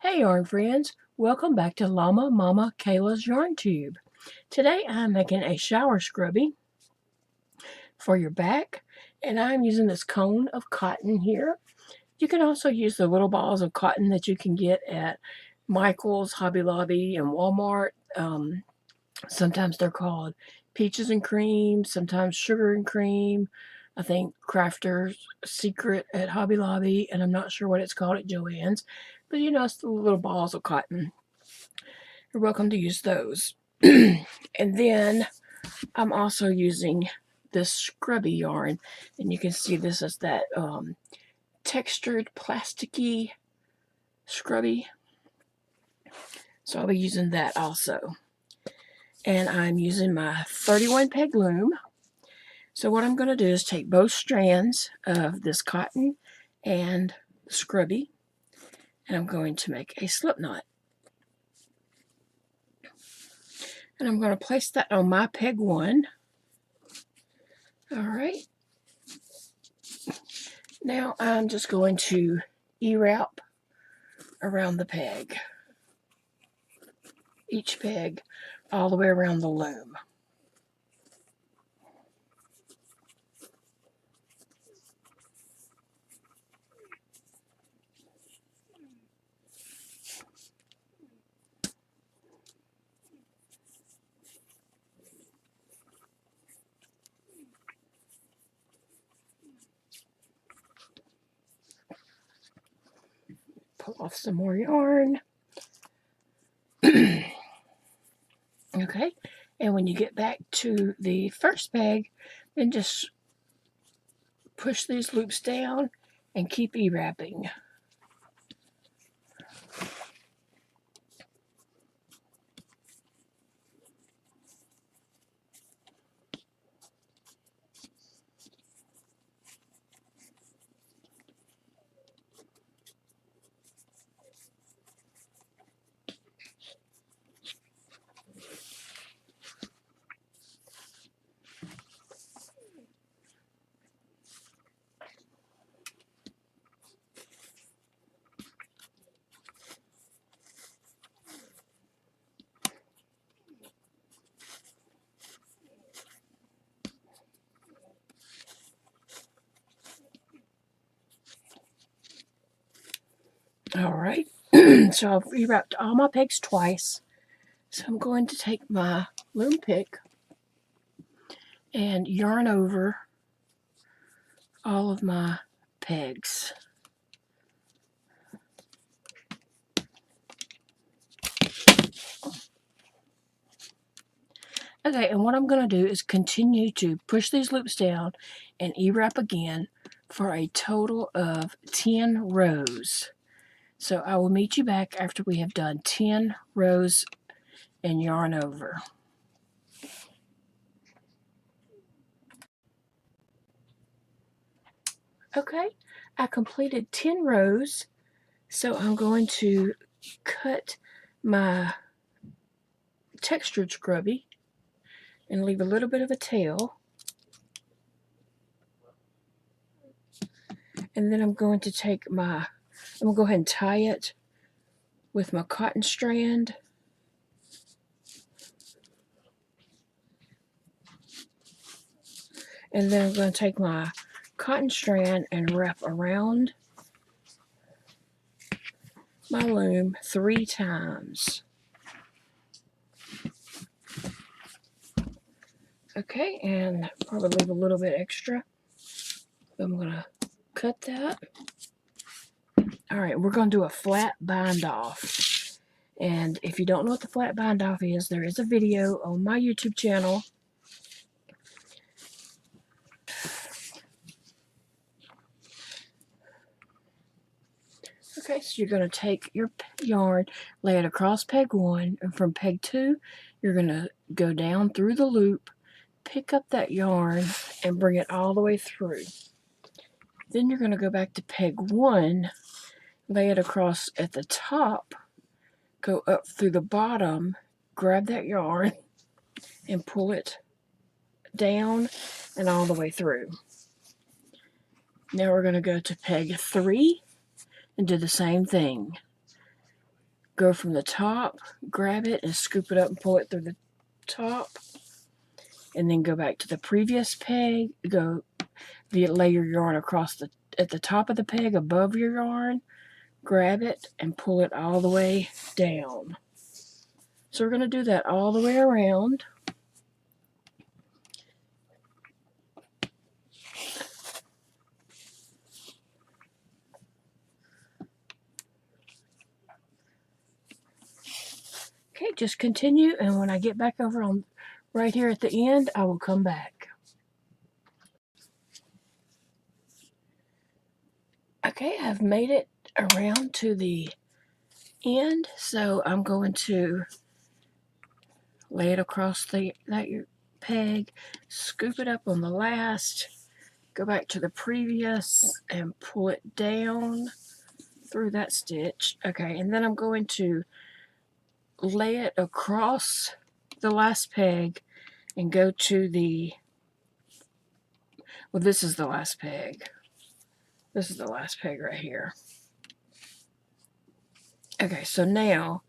Hey yarn friends, welcome back to LlamaMamaKayla's Yarn Tube. Today I'm making a shower scrubby for your back, and I'm using this cone of cotton here. You can also use the little balls of cotton that you can get at Michael's, Hobby Lobby, and Walmart. Sometimes they're called peaches and cream, sometimes sugar and cream. I think Crafter's Secret at Hobby Lobby, and I'm not sure what it's called at Joann's. But you know, it's the little balls of cotton. You're welcome to use those. And then I'm also using this scrubby yarn, and you can see this is that textured plasticky scrubby. So I'll be using that also. And I'm using my 31 peg loom. So what I'm going to do is take both strands of this cotton and scrubby, and I'm going to make a slip knot. And I'm going to place that on my peg 1. All right. Now I'm just going to ewrap around the peg. Each peg all the way around the loom. Pull off some more yarn. Okay, and when you get back to the first peg, then just push these loops down and keep ewrapping. All right, so I've rewrapped all my pegs twice. So I'm going to take my loom pick and yarn over all of my pegs. Okay, and what I'm going to do is continue to push these loops down and ewrap again for a total of 10 rows. So I will meet you back after we have done 10 rows and yarn over. Okay, I completed 10 rows, so I'm going to cut my textured scrubby and leave a little bit of a tail. And then I'm going to take I'm going to go ahead and tie it with my cotton strand. And then I'm going to take my cotton strand and wrap around my loom 3 times. Okay, and probably leave a little bit extra. I'm going to cut that. All right, we're going to do a flat bind off. And if you don't know what the flat bind off is, there is a video on my YouTube channel. Okay, so you're going to take your yarn, lay it across peg 1, and from peg 2, you're going to go down through the loop, pick up that yarn, and bring it all the way through. Then you're going to go back to peg 1, lay it across at the top, go up through the bottom, grab that yarn, and pull it down and all the way through. Now we're going to go to peg 3 and do the same thing. go from the top, grab it, and scoop it up and pull it through the top. And then go back to the previous peg, lay your yarn across at the top of the peg above your yarn, grab it, and pull it all the way down. So we're going to do that all the way around. Okay, just continue, and when I get back over on right here at the end, I will come back. Okay, I've made it around to the end, so I'm going to lay it across that peg, scoop it up on the last, go back to the previous, and pull it down through that stitch. Okay, and then I'm going to lay it across the last peg and go to the, well, this is the last peg. This is the last peg right here. Okay, so now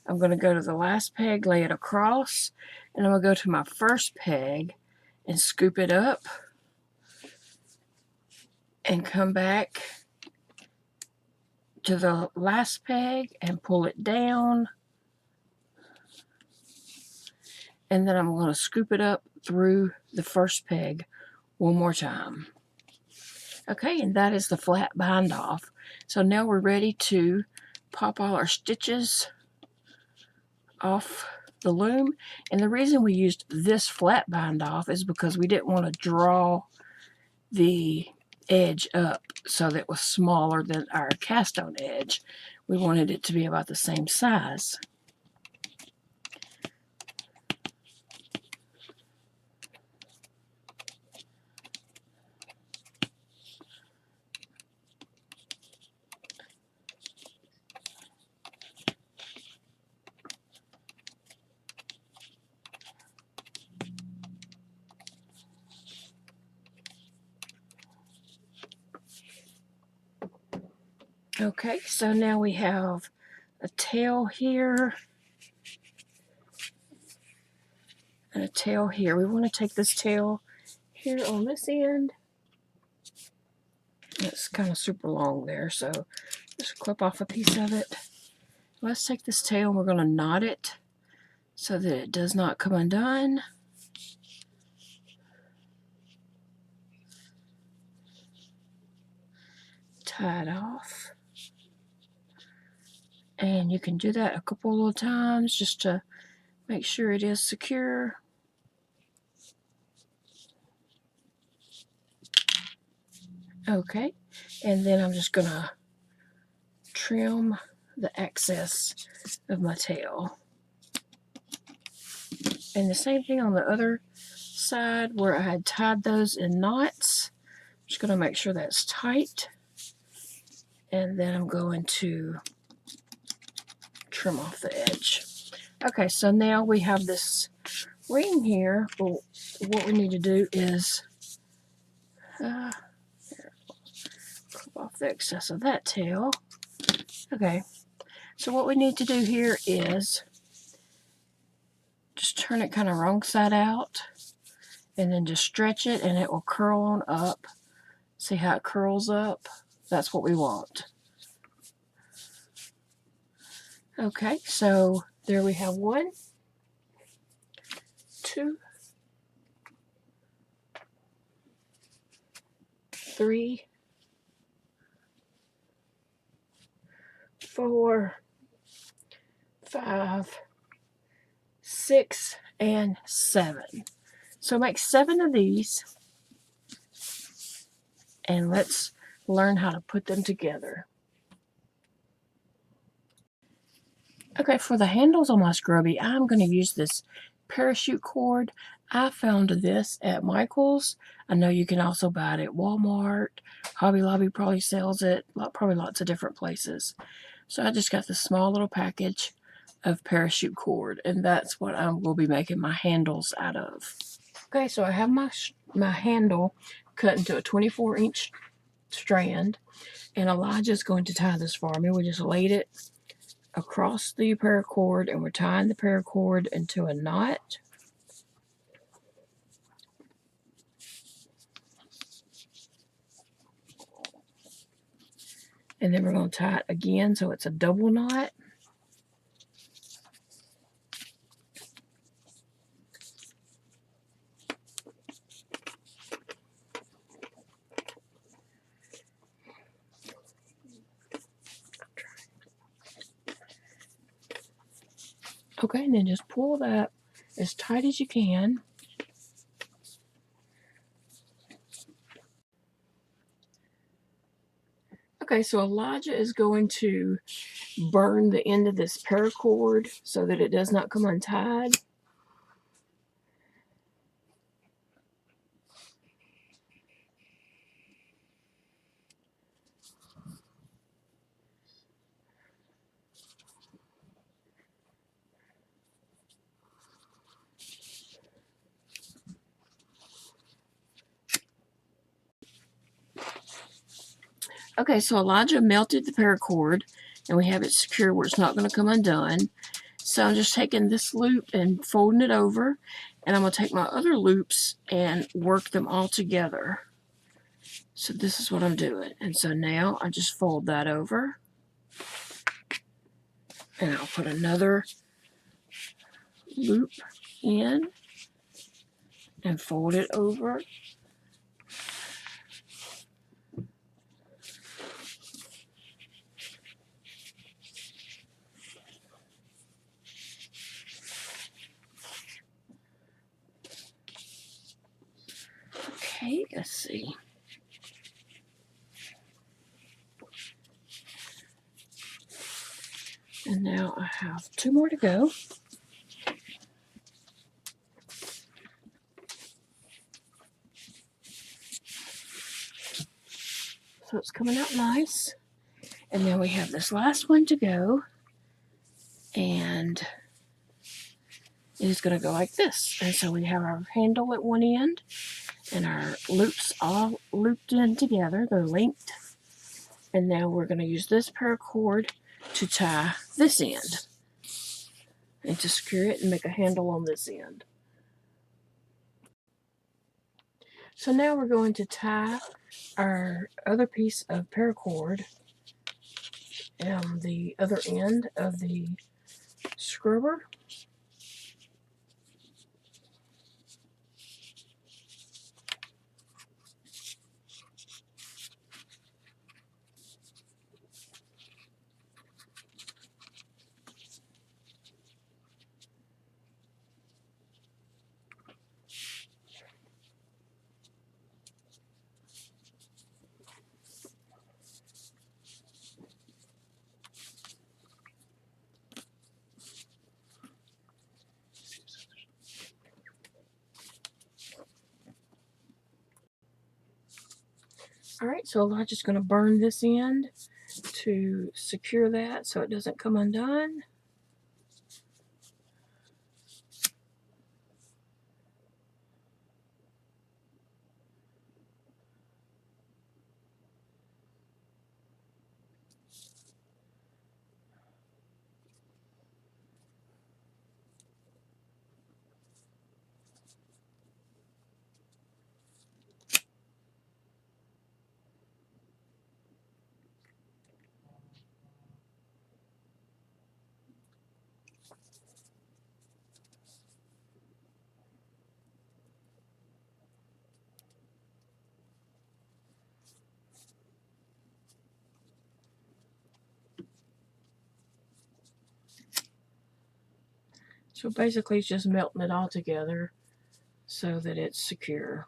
I'm going to go to the last peg, lay it across, and I'm going to go to my first peg and scoop it up and come back to the last peg and pull it down. And then I'm going to scoop it up through the first peg one more time. Okay, and that is the flat bind off. So now we're ready to pop all our stitches off the loom. And the reason we used this flat bind off is because we didn't want to draw the edge up so that it was smaller than our cast on edge. We wanted it to be about the same size. Okay, so now we have a tail here and a tail here. We want to take this tail here on this end. It's kind of super long there, so just clip off a piece of it. Let's take this tail and we're going to knot it so that it does not come undone. Tie it off. And you can do that a couple of times just to make sure it is secure. Okay, and then I'm just going to trim the excess of my tail. And the same thing on the other side where I had tied those in knots. I'm just going to make sure that's tight. And then I'm going to trim off the edge. Okay, so now we have this ring here. Well, what we need to do is clip off the excess of that tail. Okay, so what we need to do here is just turn it kind of wrong side out and then just stretch it and it will curl on up. See how it curls up? That's what we want. Okay, so there we have 1, 2, 3, 4, 5, 6, and 7. So make 7 of these, and let's learn how to put them together. Okay, for the handles on my scrubby, I'm going to use this parachute cord. I found this at Michael's. I know you can also buy it at Walmart. Hobby Lobby probably sells it. Probably lots of different places. So I just got this small little package of parachute cord, and that's what I will be making my handles out of. Okay, so I have my handle cut into a 24-inch strand, and Elijah's going to tie this for me. We just laid it across the paracord, and we're tying the paracord into a knot. And then we're going to tie it again so it's a double knot. Okay, and then just pull that as tight as you can. Okay, so Elijah is going to burn the end of this paracord so that it does not come untied. Okay, so Elijah melted the paracord, and we have it secure where it's not going to come undone. So I'm just taking this loop and folding it over, and I'm going to take my other loops and work them all together. So this is what I'm doing. And so now I just fold that over, and I'll put another loop in and fold it over. Okay, let's see. And now I have 2 more to go. So it's coming out nice. And then we have this last one to go. And it is going to go like this. And so we have our handle at one end and our loops all looped in together. They're linked. And now we're going to use this paracord to tie this end and to secure it and make a handle on this end. So now we're going to tie our other piece of paracord on the other end of the scrubber. Alright, so I'm just going to burn this end to secure that so it doesn't come undone. So basically it's just melting it all together so that it's secure.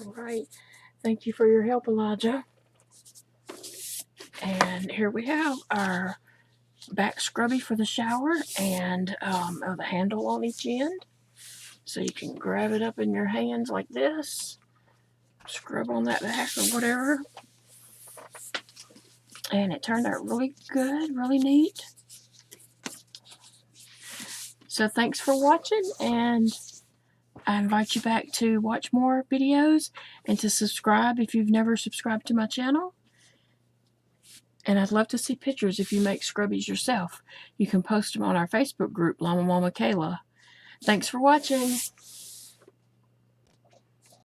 All right. Thank you for your help, Elijah. And here we have our back scrubby for the shower, and the handle on each end. So you can grab it up in your hands like this, scrub on that back or whatever. And it turned out really good, really neat. So thanks for watching, and I invite you back to watch more videos and to subscribe if you've never subscribed to my channel. And I'd love to see pictures if you make scrubbies yourself. You can post them on our Facebook group, LlamaMamaKayla. Thanks for watching.